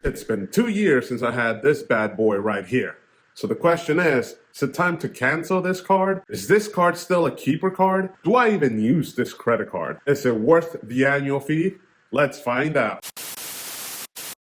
It's been 2 years since I had this bad boy right here. So the question is it time to cancel this card? Is this card still a keeper card? Do I even use this credit card? Is it worth the annual fee? Let's find out.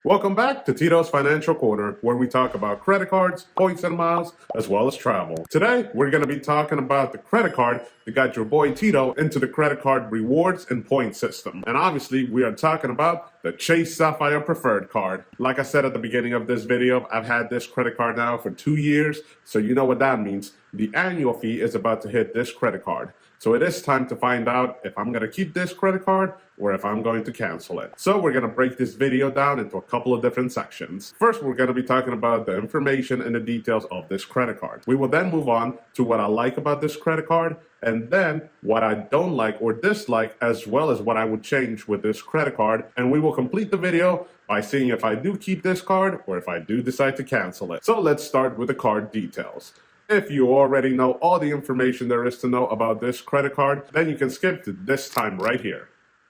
Welcome back to Tito's Financial Corner, where we talk about credit cards, points and miles, as well as travel. Today, we're going to be talking about the credit card that got your boy Tito into the credit card rewards and point system. And obviously, we are talking about the Chase Sapphire Preferred card. Like I said at the beginning of this video, I've had this credit card now for 2 years, so you know what that means. The annual fee is about to hit this credit card. So it is time to find out if I'm going to keep this credit card or if I'm going to cancel it. So we're going to break this video down into a couple of different sections. First, we're going to be talking about the information and the details of this credit card. We will then move on to what I like about this credit card, and then what I don't like or dislike, as well as what I would change with this credit card. And we will complete the video by seeing if I do keep this card or if I do decide to cancel it. So let's start with the card details. If you already know all the information there is to know about this credit card, then you can skip to this time right here.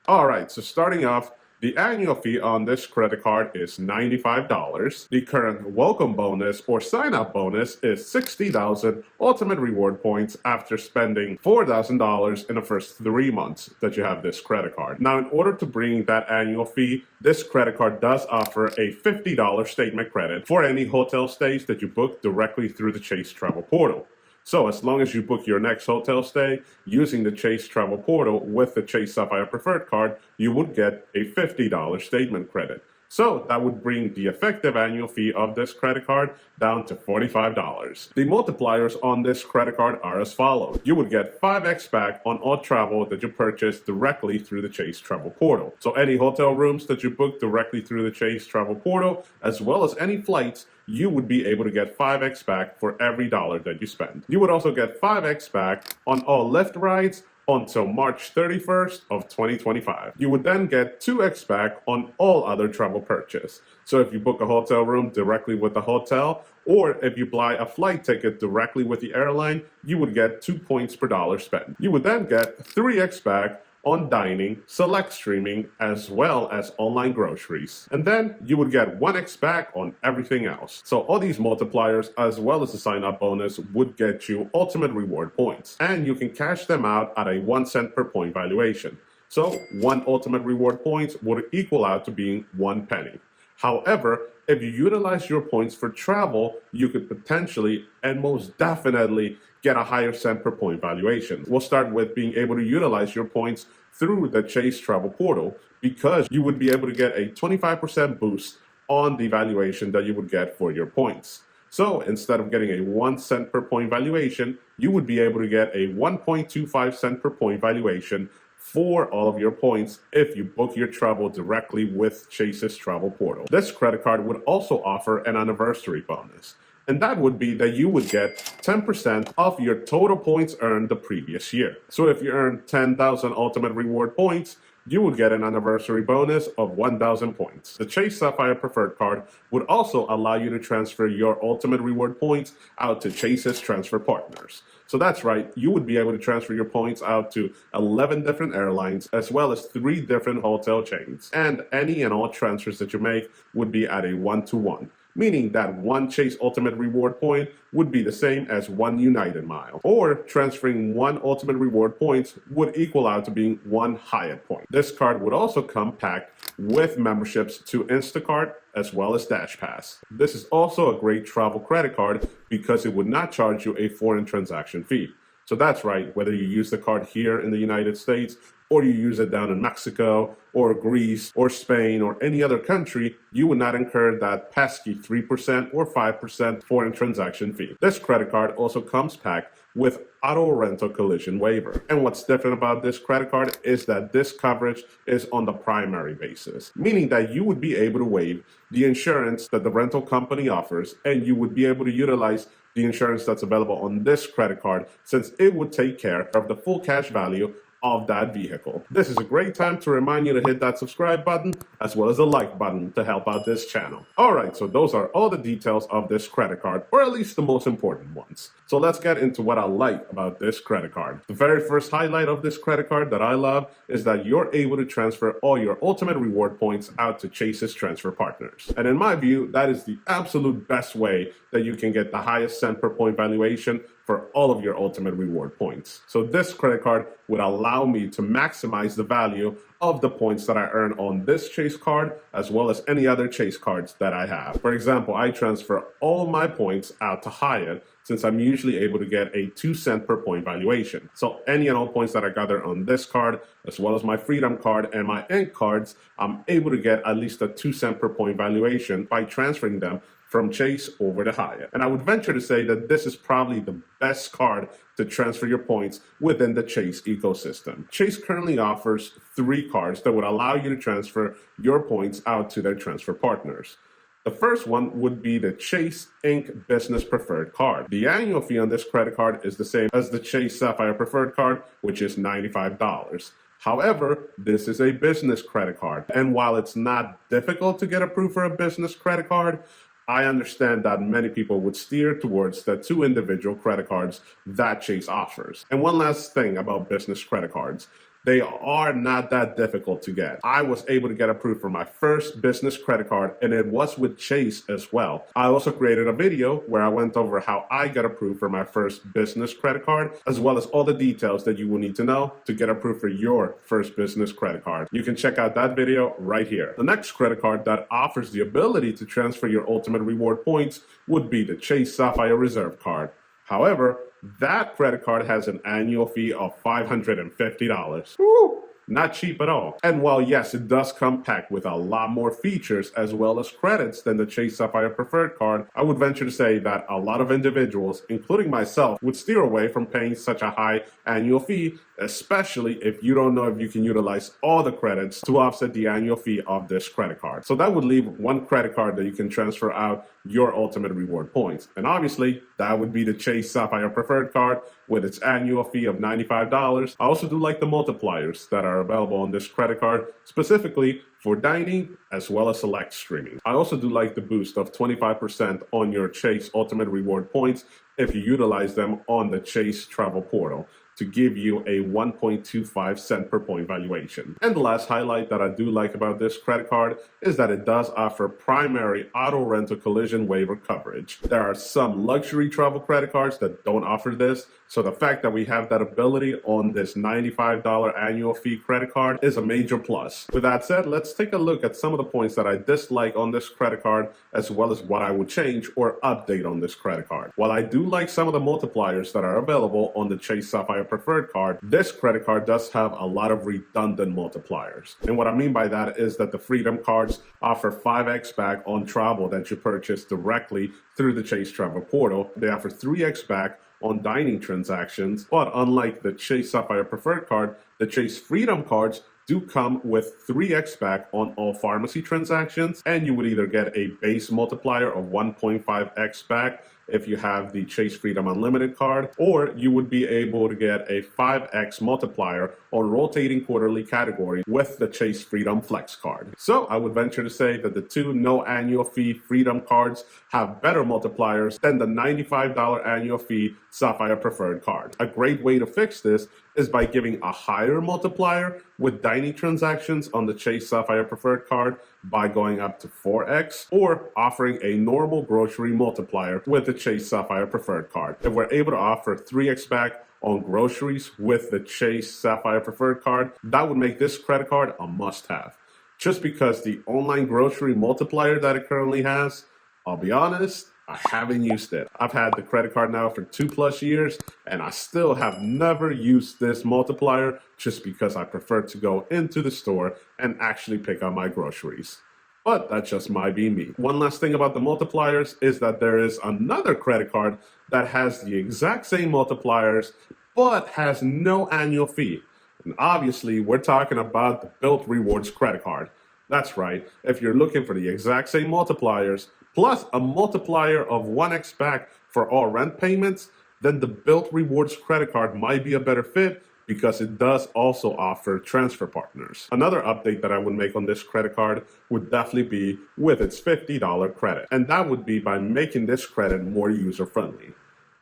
Alright, so starting off, the annual fee on this credit card is $95. The current welcome bonus or sign-up bonus is 60,000 ultimate reward points after spending $4,000 in the first 3 months that you have this credit card. Now, in order to bring that annual fee, this credit card does offer a $50 statement credit for any hotel stays that you book directly through the Chase Travel Portal. So as long as you book your next hotel stay using the Chase Travel Portal with the Chase Sapphire Preferred card, you would get a $50 statement credit. So that would bring the effective annual fee of this credit card down to $45. The multipliers on this credit card are as follows. You would get 5x back on all travel that you purchase directly through the Chase Travel Portal. So any hotel rooms that you book directly through the Chase Travel Portal, as well as any flights, you would be able to get 5x back for every dollar that you spend. You would also get 5x back on all Lyft rides until March 31st of 2025. You would then get 2x back on all other travel purchase. So if you book a hotel room directly with the hotel, or if you buy a flight ticket directly with the airline, you would get 2 points per dollar spent. You would then get 3x back on dining, select streaming, as well as online groceries. And then you would get 1x back on everything else. So all these multipliers, as well as the sign-up bonus, would get you ultimate reward points. And you can cash them out at a 1 cent per point valuation. So 1 ultimate reward points would equal out to being 1 penny. However, if you utilize your points for travel, you could potentially and most definitely get a higher cent per point valuation. We'll start with being able to utilize your points through the Chase Travel Portal, because you would be able to get a 25% boost on the valuation that you would get for your points. So instead of getting a 1 cent per point valuation, you would be able to get a 1.25 cent per point valuation for all of your points if you book your travel directly with Chase's Travel Portal. This credit card would also offer an anniversary bonus, and that would be that you would get 10% of your total points earned the previous year. So if you earn 10,000 ultimate reward points, you would get an anniversary bonus of 1,000 points. The Chase Sapphire Preferred card would also allow you to transfer your ultimate reward points out to Chase's transfer partners. So that's right, you would be able to transfer your points out to 11 different airlines, as well as 3 different hotel chains. And any and all transfers that you make would be at a 1-to-1. Meaning that 1 Chase Ultimate Reward point would be the same as 1 United mile. Or transferring 1 Ultimate Reward points would equal out to being 1 Hyatt point. This card would also come packed with memberships to Instacart as well as Dash Pass. This is also a great travel credit card because it would not charge you a foreign transaction fee. So that's right, whether you use the card here in the United States or you use it down in Mexico or Greece or Spain or any other country, you would not incur that pesky 3% or 5% foreign transaction fee. This credit card also comes packed with auto rental collision waiver. And what's different about this credit card is that this coverage is on the primary basis, meaning that you would be able to waive the insurance that the rental company offers, and you would be able to utilize the insurance that's available on this credit card, since it would take care of the full cash value of that vehicle. This is a great time to remind you to hit that subscribe button as well as the like button to help out this channel. Alright, so those are all the details of this credit card, or at least the most important ones. So let's get into what I like about this credit card. The very first highlight of this credit card that I love is that you're able to transfer all your ultimate reward points out to Chase's transfer partners. And in my view, that is the absolute best way that you can get the highest cent per point valuation for all of your ultimate reward points. So this credit card would allow me to maximize the value of the points that I earn on this Chase card, as well as any other Chase cards that I have. For example, I transfer all my points out to Hyatt, since I'm usually able to get a 2 cent per point valuation. So any and all points that I gather on this card, as well as my Freedom card and my Ink cards, I'm able to get at least a 2 cent per point valuation by transferring them from Chase over to Hyatt. And I would venture to say that this is probably the best card to transfer your points within the Chase ecosystem. Chase currently offers 3 cards that would allow you to transfer your points out to their transfer partners. The first one would be the Chase Ink Business Preferred card. The annual fee on this credit card is the same as the Chase Sapphire Preferred card, which is $95. However, this is a business credit card, and while it's not difficult to get approved for a business credit card, I understand that many people would steer towards the 2 individual credit cards that Chase offers. And one last thing about business credit cards. They are not that difficult to get. I was able to get approved for my first business credit card, and it was with Chase as well. I also created a video where I went over how I got approved for my first business credit card, as well as all the details that you will need to know to get approved for your first business credit card. You can check out that video right here. The next credit card that offers the ability to transfer your ultimate reward points would be the Chase Sapphire Reserve card. However, that credit card has an annual fee of $550. Woo! Not cheap at all. And while yes, it does come packed with a lot more features as well as credits than the Chase Sapphire Preferred card, I would venture to say that a lot of individuals, including myself, would steer away from paying such a high annual fee, especially if you don't know if you can utilize all the credits to offset the annual fee of this credit card. So that would leave one credit card that you can transfer out your ultimate reward points. And obviously, that would be the Chase Sapphire Preferred card with its annual fee of $95. I also do like the multipliers that are available on this credit card, specifically for dining as well as select streaming. I also do like the boost of 25% on your Chase Ultimate Reward points if you utilize them on the Chase Travel Portal to give you a 1.25 cent per point valuation. And the last highlight that I do like about this credit card is that it does offer primary auto rental collision waiver coverage. There are some luxury travel credit cards that don't offer this, so the fact that we have that ability on this $95 annual fee credit card is a major plus. With that said, let's take a look at some of the points that I dislike on this credit card, as well as what I would change or update on this credit card. While I do like some of the multipliers that are available on the Chase Sapphire Preferred card, this credit card does have a lot of redundant multipliers. And what I mean by that is that the Freedom cards offer 5x back on travel that you purchase directly through the Chase Travel Portal. They offer 3x back on dining transactions, but unlike the Chase Sapphire Preferred card, the Chase Freedom cards do come with 3x back on all pharmacy transactions, and you would either get a base multiplier of 1.5x back if you have the Chase Freedom Unlimited card, or you would be able to get a 5x multiplier on rotating quarterly categories with the Chase Freedom Flex card. So I would venture to say that the 2 no annual fee Freedom cards have better multipliers than the $95 annual fee Sapphire Preferred card. A great way to fix this is by giving a higher multiplier with dining transactions on the Chase Sapphire Preferred card by going up to 4x, or offering a normal grocery multiplier with the Chase Sapphire Preferred card. If we're able to offer 3x back on groceries with the Chase Sapphire Preferred card, that would make this credit card a must-have. Just because the online grocery multiplier that it currently has, I'll be honest, I haven't used it. I've had the credit card now for 2+ years, and I still have never used this multiplier just because I prefer to go into the store and actually pick up my groceries. But that just might be me. One last thing about the multipliers is that there is another credit card that has the exact same multipliers, but has no annual fee. And obviously, we're talking about the Bilt Rewards credit card. That's right. If you're looking for the exact same multipliers, plus a multiplier of 1x back for all rent payments, then the Bilt Rewards credit card might be a better fit because it does also offer transfer partners. Another update that I would make on this credit card would definitely be with its $50 credit, and that would be by making this credit more user-friendly.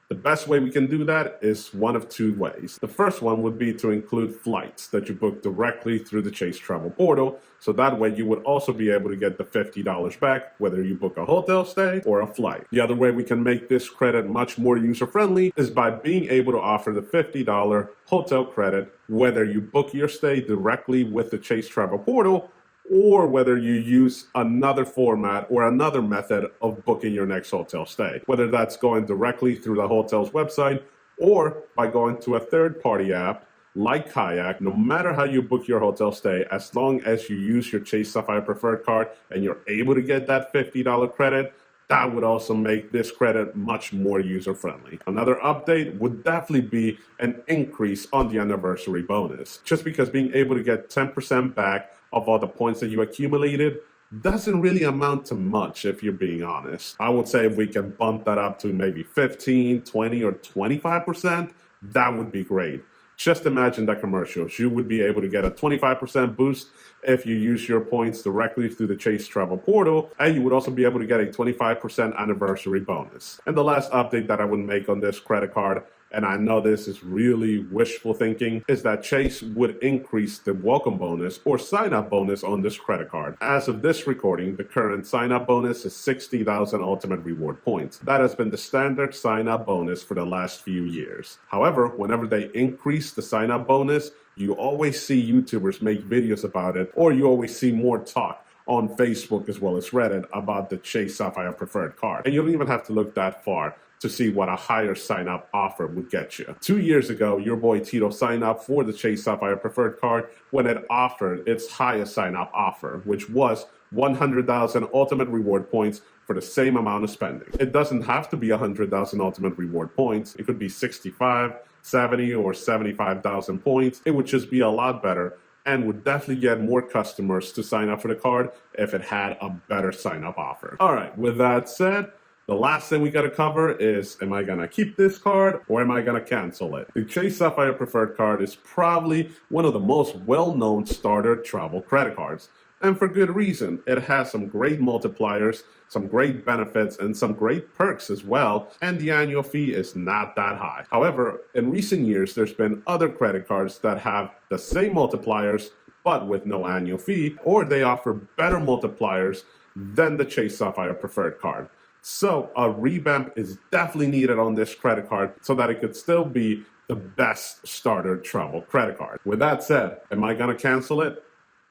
The best way we can do that is one of two ways. The first one would be to include flights that you book directly through the Chase Travel Portal, so that way you would also be able to get the $50 back whether you book a hotel stay or a flight. The other way we can make this credit much more user-friendly is by being able to offer the $50 hotel credit whether you book your stay directly with the Chase Travel Portal or whether you use another format or another method of booking your next hotel stay, whether that's going directly through the hotel's website or by going to a third-party app like Kayak. No matter how you book your hotel stay, as long as you use your Chase Sapphire Preferred card and you're able to get that $50 credit, that would also make this credit much more user-friendly. Another update would definitely be an increase on the anniversary bonus, just because being able to get 10% back of all the points that you accumulated doesn't really amount to much if you're being honest. I would say if we can bump that up to maybe 15, 20, or 25%, that would be great. Just imagine that commercials. You would be able to get a 25% boost if you use your points directly through the Chase Travel Portal, and you would also be able to get a 25% anniversary bonus. And the last update that I would make on this credit card, and I know this is really wishful thinking, is that Chase would increase the welcome bonus or sign-up bonus on this credit card. As of this recording, the current sign-up bonus is 60,000 ultimate reward points. That has been the standard sign-up bonus for the last few years. However, whenever they increase the sign-up bonus, you always see YouTubers make videos about it, or you always see more talk on Facebook as well as Reddit about the Chase Sapphire Preferred card. And you don't even have to look that far to see what a higher sign-up offer would get you. 2 years ago, your boy Tito signed up for the Chase Sapphire Preferred card when it offered its highest sign-up offer, which was 100,000 ultimate reward points for the same amount of spending. It doesn't have to be 100,000 ultimate reward points. It could be 65, 70, or 75,000 points. It would just be a lot better and would definitely get more customers to sign up for the card if it had a better sign-up offer. All right, with that said, the last thing we got to cover is, am I going to keep this card or am I going to cancel it? The Chase Sapphire Preferred card is probably one of the most well-known starter travel credit cards. And for good reason. It has some great multipliers, some great benefits, and some great perks as well, and the annual fee is not that high. However, in recent years, there's been other credit cards that have the same multipliers, but with no annual fee, or they offer better multipliers than the Chase Sapphire Preferred card. So a revamp is definitely needed on this credit card so that it could still be the best starter travel credit card. With that said, am I going to cancel it?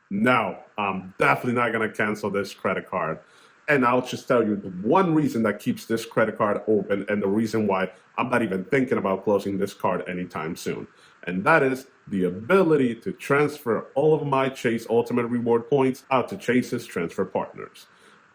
No, I'm definitely not going to cancel this credit card. And I'll just tell you the one reason that keeps this credit card open and the reason why I'm not even thinking about closing this card anytime soon. And that is the ability to transfer all of my Chase Ultimate Reward points out to Chase's transfer partners.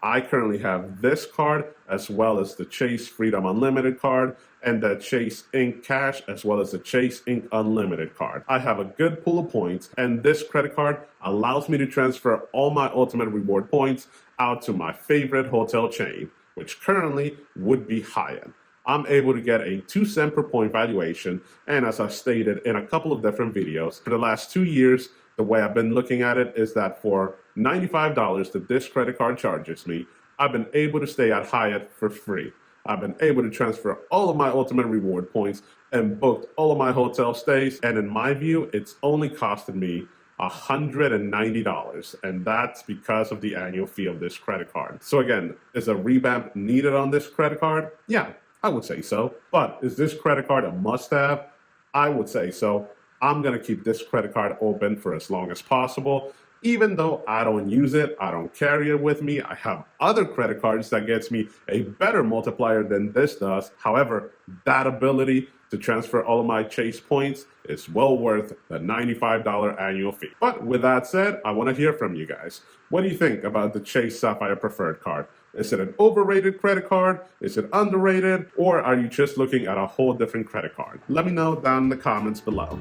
I currently have this card as well as the Chase Freedom Unlimited card and the Chase Ink Cash as well as the Chase Ink Unlimited card. I have a good pool of points and this credit card allows me to transfer all my Ultimate Reward points out to my favorite hotel chain, which currently would be Hyatt. I'm able to get a 2 cent per point valuation, and as I've stated in a couple of different videos, for the last 2 years, the way I've been looking at it is that for $95 that this credit card charges me, I've been able to stay at Hyatt for free. I've been able to transfer all of my Ultimate Reward points and booked all of my hotel stays, and in my view, it's only costed me $190, and that's because of the annual fee of this credit card. So again, is a revamp needed on this credit card? Yeah, I would say so. But is this credit card a must-have? I would say so. I'm going to keep this credit card open for as long as possible. Even though I don't use it, I don't carry it with me, I have other credit cards that gets me a better multiplier than this does. However, that ability to transfer all of my Chase points is well worth the $95 annual fee. But with that said, I want to hear from you guys. What do you think about the Chase Sapphire Preferred card? Is it an overrated credit card? Is it underrated? Or are you just looking at a whole different credit card? Let me know down in the comments below.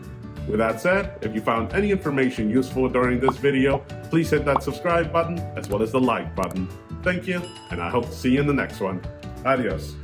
With that said, if you found any information useful during this video, please hit that subscribe button as well as the like button. Thank you, and I hope to see you in the next one. Adios.